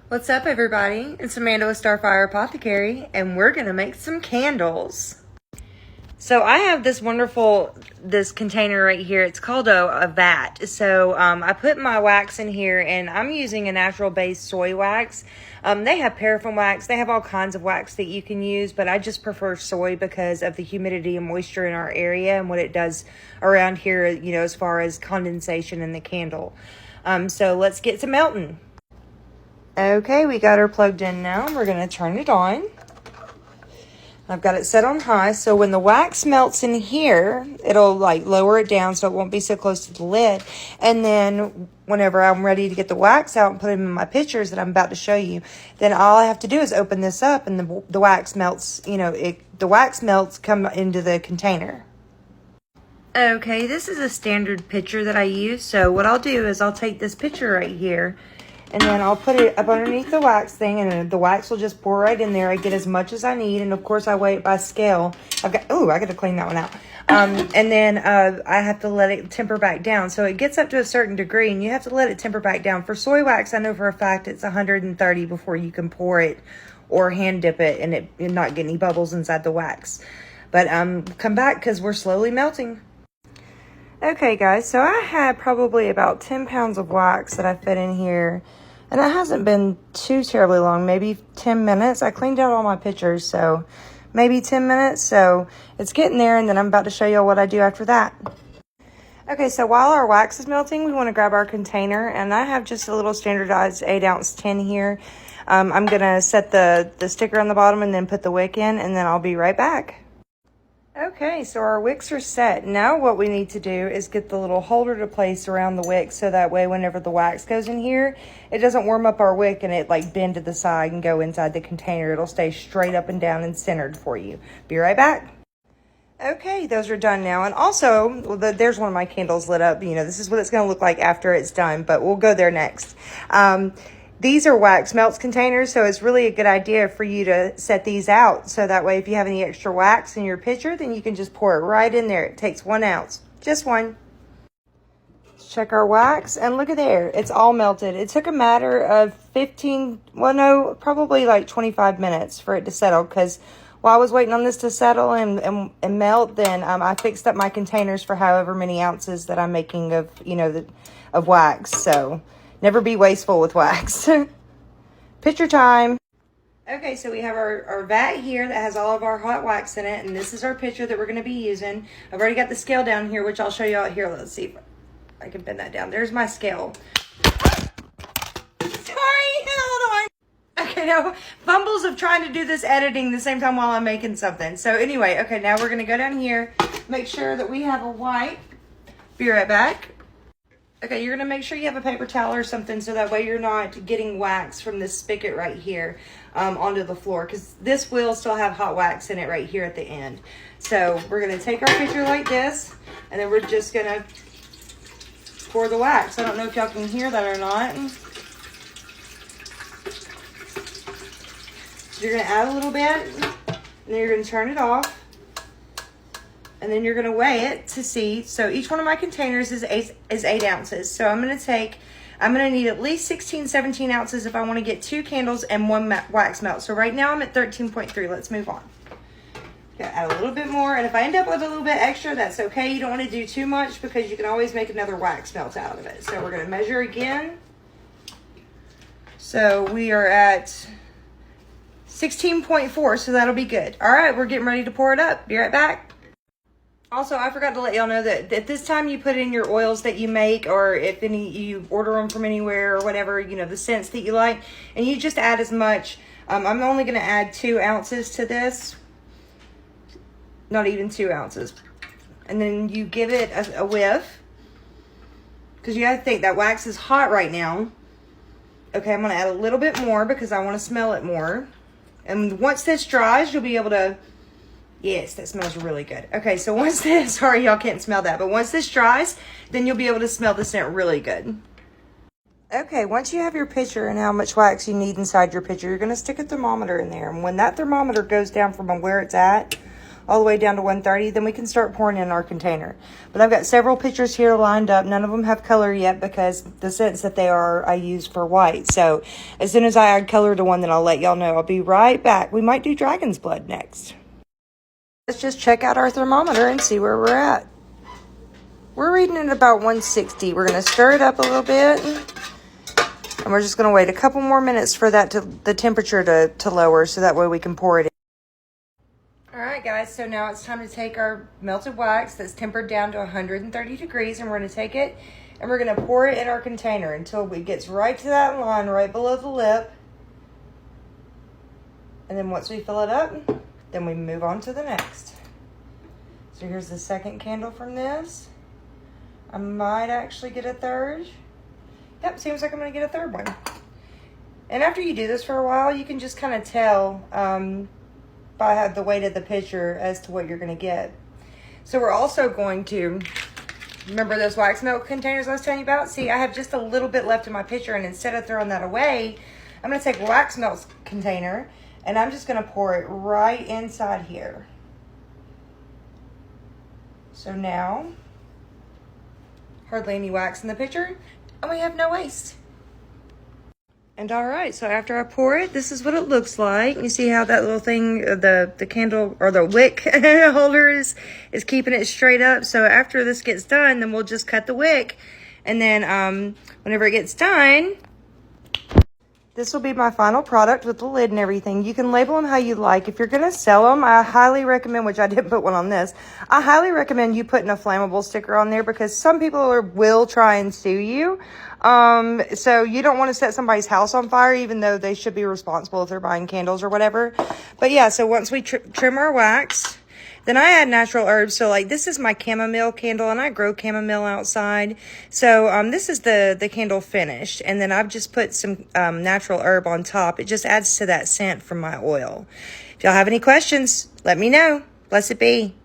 What's up, everybody? It's Amanda with Starfire Apothecary, and we're gonna make some candles. So I have this container right here. It's called a vat. So I put my wax in here, and I'm using a natural-based soy wax. They have paraffin wax. They have all kinds of wax that you can use, but I just prefer soy because of the humidity and moisture in our area and what it does around here, you know, as far as condensation in the candle. So let's get to melting. Okay, we got her plugged in now. We're going to turn it on. I've got it set on high, so when the wax melts in here, it'll like lower it down so it won't be so close to the lid. And then whenever I'm ready to get the wax out and put them in my pitchers that I'm about to show you, then all I have to do is open this up and the wax melts, you know, the wax melts come into the container. Okay, this is a standard pitcher that I use. So what I'll do is I'll take this pitcher right here, and then I'll put it up underneath the wax thing, and the wax will just pour right in there. I get as much as I need, and of course I weigh it by scale. I got to clean that one out. And then I have to let it temper back down. So it gets up to a certain degree, and you have to let it temper back down. For soy wax, I know for a fact it's 130 before you can pour it or hand dip it and it not get any bubbles inside the wax. But come back because we're slowly melting. Okay, guys, so I had probably about 10 pounds of wax that I fit in here, and it hasn't been too terribly long, maybe 10 minutes. I cleaned out all my pitchers, so maybe 10 minutes. So it's getting there, and then I'm about to show you what I do after that. Okay, so while our wax is melting, we want to grab our container, and I have just a little standardized 8-ounce tin here. I'm going to set the sticker on the bottom and then put the wick in, and then I'll be right back. Okay, so our wicks are set. Now what we need to do is get the little holder to place around the wick so that way whenever the wax goes in here, it doesn't warm up our wick and it like bend to the side and go inside the container. It'll stay straight up and down and centered for you. Be right back. Okay, those are done now. And also, there's one of my candles lit up. You know, this is what it's going to look like after it's done, but we'll go there next. These are wax melts containers, so it's really a good idea for you to set these out. So that way, if you have any extra wax in your pitcher, then you can just pour it right in there. It takes 1 ounce, just one. Let's check our wax, and look at there. It's all melted. It took a matter of probably like 25 minutes for it to settle, because while I was waiting on this to settle and melt, then I fixed up my containers for however many ounces that I'm making of, you know, of wax. So never be wasteful with wax. Pitcher time. Okay, so we have our vat here that has all of our hot wax in it, and this is our pitcher that we're going to be using. I've already got the scale down here, which I'll show you out here. Let's see if I can bend that down. There's my scale. Sorry, hold on. Okay, now fumbles of trying to do this editing the same time while I'm making something. So anyway, okay, now we're going to go down here, make sure that we have a wipe. Be right back. Okay, you're going to make sure you have a paper towel or something so that way you're not getting wax from this spigot right here onto the floor, because this will still have hot wax in it right here at the end. So we're going to take our pitcher like this, and then we're just going to pour the wax. I don't know if y'all can hear that or not. So you're going to add a little bit, and then you're going to turn it off. And then you're going to weigh it to see. So each one of my containers is 8 ounces. So I'm going to need at least 16, 17 ounces if I want to get 2 candles and 1 wax melt. So right now I'm at 13.3. Let's move on. Okay, add a little bit more. And if I end up with a little bit extra, that's okay. You don't want to do too much because you can always make another wax melt out of it. So we're going to measure again. So we are at 16.4. So that'll be good. All right, we're getting ready to pour it up. Be right back. Also, I forgot to let y'all know that at this time you put in your oils that you make, or if you order them from anywhere or whatever, you know, the scents that you like, and you just add as much. I'm only going to add 2 ounces to this, not even 2 ounces. And then you give it a whiff, because you have to think that wax is hot right now. Okay, I'm going to add a little bit more because I want to smell it more. And once this dries, you'll be able to... Yes, that smells really good. Okay, so once this, sorry y'all can't smell that, but once this dries, then you'll be able to smell the scent really good. Okay, once you have your pitcher and how much wax you need inside your pitcher, you're going to stick a thermometer in there. And when that thermometer goes down from where it's at, all the way down to 130, then we can start pouring in our container. But I've got several pictures here lined up. None of them have color yet because the scents that they are, I use for white. So as soon as I add color to one, then I'll let y'all know. I'll be right back. We might do dragon's blood next. Let's just check out our thermometer and see where we're at. We're reading at about 160. We're going to stir it up a little bit. And we're just going to wait a couple more minutes for that the temperature to lower so that way we can pour it in. Alright guys, so now it's time to take our melted wax that's tempered down to 130 degrees, and we're going to take it and we're going to pour it in our container until it gets right to that line right below the lip. And then once we fill it up, then we move on to the next. So here's the second candle from this. I might actually get a third. Yep, seems like I'm going to get a third one. And after you do this for a while, you can just kind of tell by the weight of the pitcher as to what you're going to get. So we're also going to, remember those wax melt containers I was telling you about? See, I have just a little bit left in my pitcher, and instead of throwing that away, I'm going to take a wax melt container, and I'm just going to pour it right inside here. So now, hardly any wax in the pitcher, and we have no waste. And all right, so after I pour it, this is what it looks like. You see how that little thing, the candle or the wick holder is keeping it straight up. So after this gets done, then we'll just cut the wick. And then whenever it gets done, this will be my final product with the lid and everything. You can label them how you like. If you're going to sell them, I highly recommend, which I didn't put one on this, I highly recommend you putting a flammable sticker on there because some people will try and sue you. So you don't want to set somebody's house on fire, even though they should be responsible if they're buying candles or whatever. But yeah, so once we trim our wax, then I add natural herbs. So like this is my chamomile candle, and I grow chamomile outside. So this is the candle finished, and then I've just put some natural herb on top. It just adds to that scent from my oil. If y'all have any questions, let me know. Blessed be.